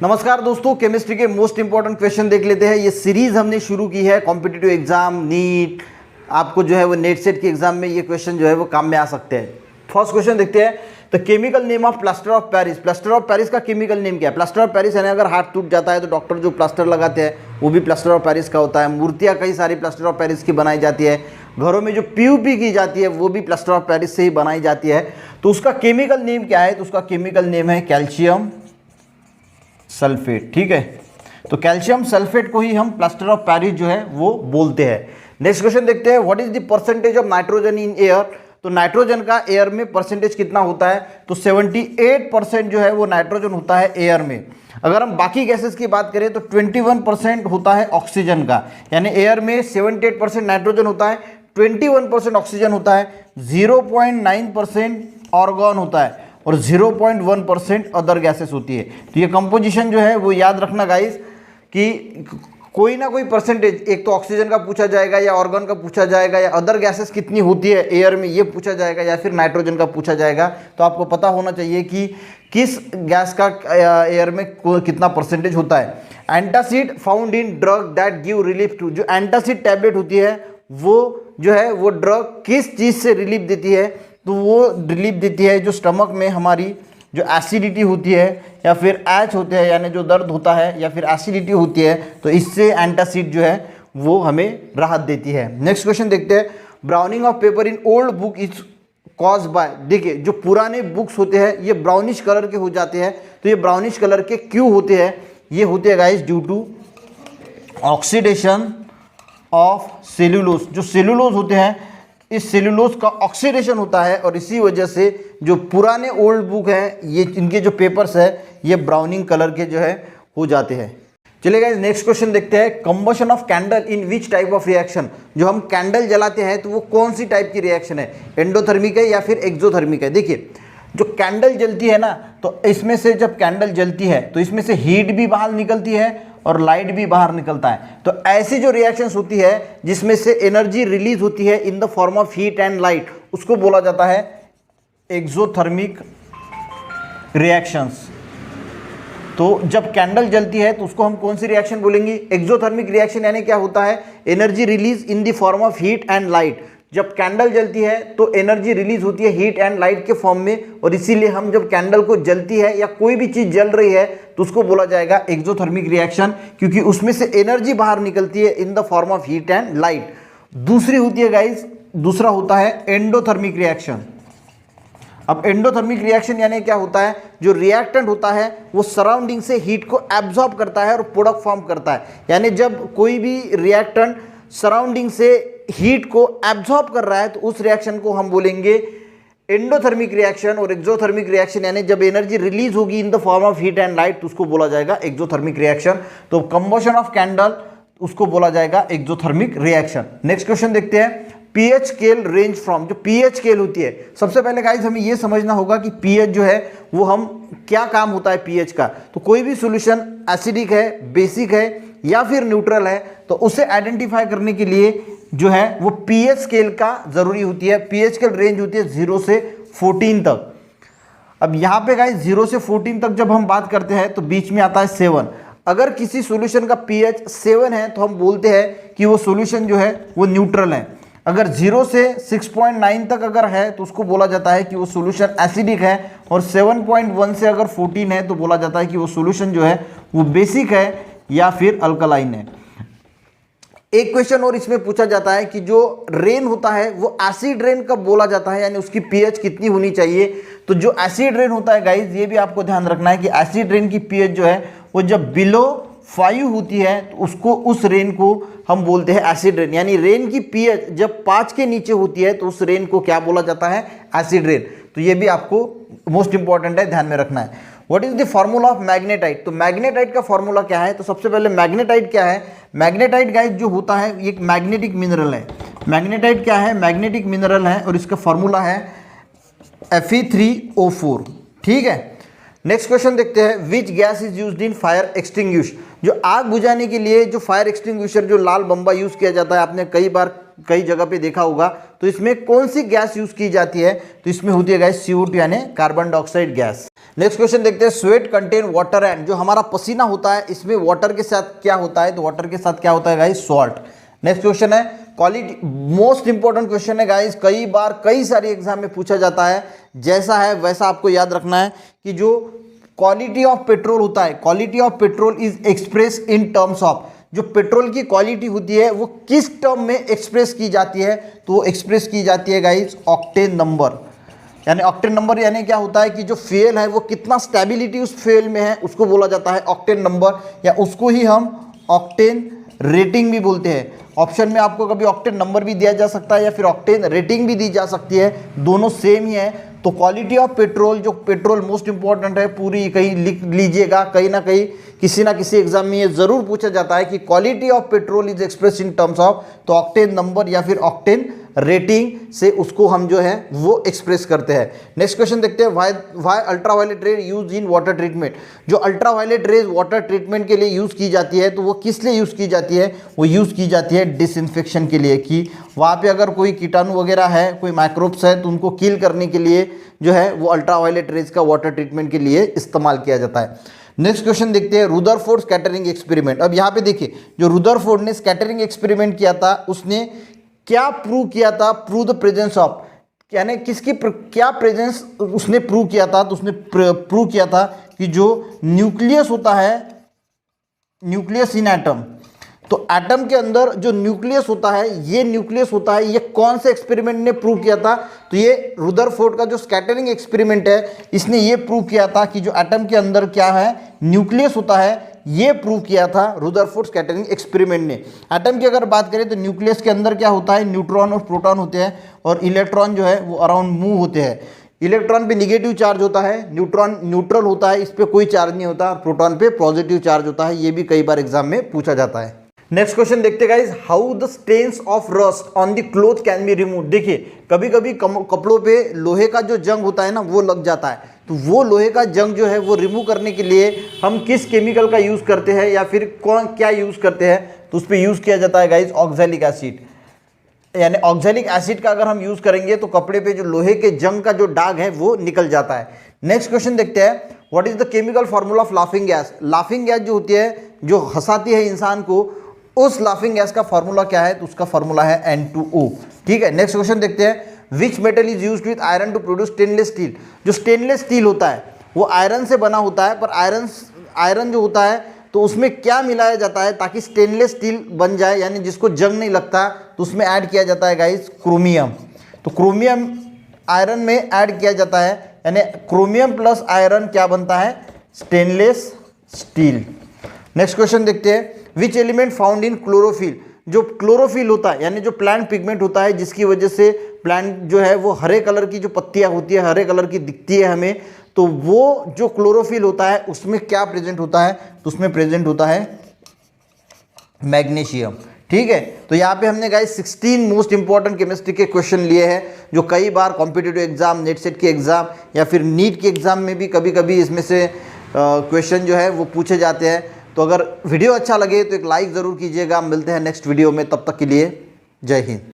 नमस्कार दोस्तों, केमिस्ट्री के मोस्ट इंपॉर्टेंट क्वेश्चन देख लेते हैं। ये सीरीज हमने शुरू की है कॉम्पिटिटिव एग्जाम, नीट, आपको जो है वो नेट सेट के एग्जाम में ये क्वेश्चन जो है वो काम में आ सकते हैं। फर्स्ट क्वेश्चन देखते हैं। The chemical name of plaster of Paris. Plaster of Paris का केमिकल नेम क्या है? प्लास्टर ऑफ पेरिस यानी अगर हाथ टूट जाता है तो डॉक्टर जो प्लास्टर लगाते हैं वो भी प्लास्टर ऑफ पेरिस का होता है। मूर्तियाँ कई सारी प्लास्टर ऑफ पेरिस की बनाई जाती है। घरों में जो पीओपी की जाती है वो भी प्लास्टर ऑफ पेरिस से ही बनाई जाती है। तो उसका केमिकल नेम क्या है? तो उसका केमिकल नेम है कैल्शियम सल्फेट। ठीक है, तो कैल्शियम सल्फेट को ही हम प्लास्टर ऑफ पेरिस जो है वो बोलते हैं। नेक्स्ट क्वेश्चन देखते हैं। What is the percentage of nitrogen in air? तो नाइट्रोजन का एयर में परसेंटेज कितना होता है? तो 78% जो है वो नाइट्रोजन होता है एयर में। अगर हम बाकी गैसेस की बात करें तो 21% होता है ऑक्सीजन का, यानी एयर में 78% नाइट्रोजन होता है, 21% ऑक्सीजन होता है, 0.9% ऑर्गन होता है और 0.1% अदर गैसेस होती है। तो ये कंपोजिशन जो है वो याद रखना गाइस कि कोई ना कोई परसेंटेज, एक तो ऑक्सीजन का पूछा जाएगा या ऑर्गन का पूछा जाएगा या अदर गैसेस कितनी होती है एयर में ये पूछा जाएगा या फिर नाइट्रोजन का पूछा जाएगा। तो आपको पता होना चाहिए कि किस गैस का एयर में कितना परसेंटेज होता है। Antacid found in drug that give relief to. जो एंटासिड टैबलेट होती है वो जो है वो ड्रग किस चीज़ से रिलीफ देती है? तो वो रिलीफ देती है जो स्टमक में हमारी जो एसिडिटी होती है या फिर एच होते हैं यानी जो दर्द होता है या फिर एसिडिटी होती है, तो इससे एंटासिड जो है वो हमें राहत देती है। नेक्स्ट क्वेश्चन देखते हैं। Browning of paper in old book is cause by. देखिए, जो पुराने बुक्स होते हैं ये ब्राउनिश कलर के हो जाते हैं। तो ये ब्राउनिश कलर के क्यों होते हैं? ये होते हैं guys due to oxidation of cellulose. जो सेल्यूलोज होते हैं इस सेल्यूलोज का ऑक्सीडेशन होता है और इसी वजह से जो पुराने ओल्ड बुक हैं ये इनके जो पेपर्स है ये ब्राउनिंग कलर के जो है हो जाते हैं। चलिए गाइस नेक्स्ट क्वेश्चन देखते हैं। Combustion of candle in which type of reaction. जो हम कैंडल जलाते हैं तो वो कौन सी टाइप की रिएक्शन है? एंडोथर्मिक है या फिर एक्सोथर्मिक है? देखिए, जो कैंडल जलती है ना तो इसमें से जब कैंडल जलती है तो इसमें से हीट भी बाहर निकलती है और लाइट भी बाहर निकलता है। तो ऐसी जो रिएक्शंस होती है जिसमें से एनर्जी रिलीज होती है in the form of heat and light, उसको बोला जाता है एक्सोथर्मिक रिएक्शंस। तो जब कैंडल जलती है तो उसको हम कौन सी रिएक्शन बोलेंगे? Exothermic reaction. यानी क्या होता है? Energy release in the form of heat and light. जब कैंडल जलती है तो एनर्जी रिलीज होती है हीट एंड लाइट के फॉर्म में, और इसीलिए हम जब कैंडल को जलती है या कोई भी चीज जल रही है तो उसको बोला जाएगा एक्सोथर्मिक रिएक्शन, क्योंकि उसमें से एनर्जी बाहर निकलती है in the form of heat and light. दूसरी होती है गाइस, दूसरा होता है एंडोथर्मिक रिएक्शन। अब एंडोथर्मिक रिएक्शन यानी क्या होता है? जो रिएक्टेंट होता है वो सराउंडिंग से हीट को एब्जॉर्ब करता है और प्रोडक्ट फॉर्म करता है। यानी जब कोई भी रिएक्टेंट सराउंडिंग से हीट को एब्जॉर्ब कर रहा है तो उस रिएक्शन को हम बोलेंगे एंडोथर्मिक रिएक्शन। और एक्सोथर्मिक रिएक्शन यानी जब एनर्जी रिलीज होगी in the form of heat and light तो उसको बोला जाएगा एक्सोथर्मिक रिएक्शन। तो कंबशन ऑफ कैंडल उसको बोला जाएगा एक्सोथर्मिक रिएक्शन। नेक्स्ट क्वेश्चन देखते हैं। PH scale range from. जो पीएच स्केल होती है, सबसे पहले गाइस हमें यह समझना होगा कि पीएच जो है वो हम क्या काम होता है पीएच का। तो कोई भी सॉल्यूशन एसिडिक है, बेसिक है या फिर न्यूट्रल है तो उसे आइडेंटिफाई करने के लिए जो है वो पीएच स्केल का जरूरी होती है। पीएच स्केल रेंज होती है 0 से 14 तक। अब यहाँ पे गाइस 0 से 14 तक जब हम बात करते हैं तो बीच में आता है 7। अगर किसी सॉल्यूशन का पीएच 7 है तो हम बोलते हैं कि वो सॉल्यूशन जो है वो न्यूट्रल है। अगर 0 से 6.9 तक अगर है तो उसको बोला जाता है कि वो सॉल्यूशन एसिडिक है, और 7.1 से अगर 14 है तो बोला जाता है कि वो सॉल्यूशन जो है वो बेसिक है या फिर अल्कलाइन है। एक क्वेश्चन और इसमें पूछा जाता है कि जो रेन होता है वो एसिड रेन कब बोला जाता है, यानी उसकी पीएच कितनी होनी चाहिए? तो जो एसिड रेन होता है गाइस ये भी आपको ध्यान रखना है कि एसिड रेन की पीएच जो है वो जब बिलो 5 होती है तो उसको, उस रेन को हम बोलते हैं एसिड रेन। यानी रेन की पीएच जब 5 के नीचे होती है तो उस रेन को क्या बोला जाता है? Acid rain. तो ये भी आपको मोस्ट इंपॉर्टेंट है, ध्यान में रखना है। What is the formula of magnetite? तो मैग्नेटाइट का फॉर्मूला क्या है? तो सबसे पहले मैग्नेटाइट क्या है? मैग्नेटाइट गाइस जो होता है एक मैग्नेटिक मिनरल है। मैग्नेटाइट क्या है? मैग्नेटिक मिनरल है और इसका फॉर्मूला है Fe3O4। ठीक है, नेक्स्ट क्वेश्चन देखते हैं। Which gas is used in fire extinguish. जो आग बुझाने के लिए जो फायर एक्सटिंग्विशर जो लाल बम्बा यूज किया जाता है, आपने कई बार कई जगह पे देखा होगा, तो इसमें कौन सी गैस यूज की जाती है? तो इसमें होती है गाइस CO2 यानी carbon dioxide gas. Next question देखते हैं, स्वेट कंटेन वाटर एंड, जो हमारा पसीना होता है इसमें वाटर के साथ क्या होता है, तो वाटर के साथ क्या होता है गाइस, सॉल्ट। नेक्स्ट क्वेश्चन है क्वालिटी, मोस्ट इंपॉर्टेंट क्वेश्चन है गाइस, कई बार कई सारी एग्जाम में पूछा जाता है, जैसा है वैसा आपको याद रखना है कि जो क्वालिटी ऑफ पेट्रोल होता है, quality of petrol is express in terms of, जो पेट्रोल की क्वालिटी होती है वो किस टर्म में एक्सप्रेस की जाती है, तो वो एक्सप्रेस की जाती है गाइस ऑक्टेन नंबर। यानी ऑक्टेन नंबर यानी क्या होता है कि जो फ्यूल है वो कितना स्टेबिलिटी उस फ्यूल में है उसको बोला जाता है ऑक्टेन नंबर, या उसको ही हम ऑक्टेन रेटिंग भी बोलते हैं। ऑप्शन में आपको कभी ऑक्टेन नंबर भी दिया जा सकता है या फिर ऑक्टेन रेटिंग भी दी जा सकती है, दोनों सेम ही है। तो क्वालिटी ऑफ पेट्रोल, जो पेट्रोल मोस्ट इंपॉर्टेंट है, पूरी कहीं लिख लीजिएगा, कहीं ना कहीं किसी ना किसी एग्जाम में ये जरूर पूछा जाता है कि quality of petrol is express in terms of, तो ऑक्टेन नंबर या फिर ऑक्टेन रेटिंग से उसको हम जो है वो एक्सप्रेस करते हैं। नेक्स्ट क्वेश्चन देखते हैं, व्हाई अल्ट्रावायलेट रे यूज इन वाटर ट्रीटमेंट, जो अल्ट्रावायलेट रेज वाटर ट्रीटमेंट के लिए यूज़ की जाती है, तो वो किस लिए यूज़ की जाती है, वो यूज़ की जाती है डिसइंफेक्शन के लिए, कि वहाँ पे अगर कोई कीटाणु वगैरह है, कोई माइक्रोब्स है, तो उनको किल करने के लिए जो है वो अल्ट्रावायलेट रेज का वाटर ट्रीटमेंट के लिए इस्तेमाल किया जाता है। नेक्स्ट क्वेश्चन देखते हैं, रुदरफोर्ड स्कैटरिंग एक्सपेरिमेंट। अब यहाँ पे देखिए, जो रुदरफोर्ड ने स्कैटरिंग एक्सपेरिमेंट किया था, उसने क्या प्रूव किया था, प्रूव द प्रेजेंस ऑफ, यानी किसकी क्या प्रेजेंस उसने प्रूव किया था, तो उसने प्रूव किया था कि जो न्यूक्लियस होता है, न्यूक्लियस इन एटम, तो एटम के अंदर जो न्यूक्लियस होता है, ये न्यूक्लियस होता है, ये कौन से एक्सपेरिमेंट ने प्रूव किया था, तो ये रुदरफोर्ड का जो स्कैटरिंग एक्सपेरिमेंट है, इसने ये प्रूव किया था कि जो एटम के अंदर क्या है, न्यूक्लियस होता है, ये प्रूव किया था रुदरफोर्ड स्कैटरिंग एक्सपेरिमेंट ने। एटम की अगर बात करें तो न्यूक्लियस के अंदर क्या होता है, न्यूट्रॉन और प्रोटॉन होते हैं, और इलेक्ट्रॉन जो है वो अराउंड मूव होते हैं। इलेक्ट्रॉन पे निगेटिव चार्ज होता है, न्यूट्रॉन न्यूट्रल होता है, इस पर कोई चार्ज नहीं होता, और प्रोटॉन पे पॉजिटिव चार्ज होता है। ये भी कई बार एग्जाम में पूछा जाता है। नेक्स्ट क्वेश्चन देखते guys, how the stains of rust on the cloth can be remove. देखिए, कभी कभी कपड़ों पे लोहे का जो जंग होता है ना, वो लग जाता है, तो वो लोहे का जंग जो है वो रिमूव करने के लिए हम किस केमिकल का यूज़ करते हैं, या फिर कौन क्या यूज़ करते हैं, तो उस पर यूज़ किया जाता है गाइस ऑक्सैलिक एसिड। यानी ऑक्सैलिक एसिड का अगर हम यूज़ करेंगे तो कपड़े पे जो लोहे के जंग का जो दाग है वो निकल जाता है। नेक्स्ट क्वेश्चन देखते हैं, what is the chemical formula of laughing gas. Laughing gas जो होती है, जो हंसाती है इंसान को, उस लाफिंग गैस का फार्मूला क्या है, तो उसका फार्मूला है N2O। ठीक है, नेक्स्ट क्वेश्चन देखते हैं, which metal is used with iron to produce stainless steel. जो स्टेनलेस स्टील होता है वो आयरन से बना होता है, पर आयरन जो होता है तो उसमें क्या मिलाया जाता है ताकि स्टेनलेस स्टील बन जाए, यानी जिसको जंग नहीं लगता, तो उसमें ऐड किया जाता है गाइस क्रोमियम। तो क्रोमियम आयरन में ऐड किया जाता है, यानी क्रोमियम प्लस आयरन क्या बनता है, स्टेनलेस स्टील। नेक्स्ट क्वेश्चन देखते हैं, which element found in chlorophyll. जो क्लोरोफिल होता है, यानी जो प्लांट पिगमेंट होता है, जिसकी वजह से प्लांट जो है वो हरे कलर की जो पत्तियां होती है, हरे कलर की दिखती है हमें, तो वो जो क्लोरोफिल होता है उसमें क्या प्रेजेंट होता है, तो उसमें प्रेजेंट होता है मैग्नीशियम। ठीक है, तो यहाँ पे हमने गाइस 16 मोस्ट इंपॉर्टेंट केमिस्ट्री के क्वेश्चन लिए हैं, जो कई बार कॉम्पिटिटिव एग्जाम, नेट सेट के एग्जाम या फिर नीट के एग्जाम में भी कभी कभी इसमें से क्वेश्चन जो है वो पूछे जाते हैं। तो अगर वीडियो अच्छा लगे तो एक लाइक ज़रूर कीजिएगा। मिलते हैं नेक्स्ट वीडियो में, तब तक के लिए जय हिंद।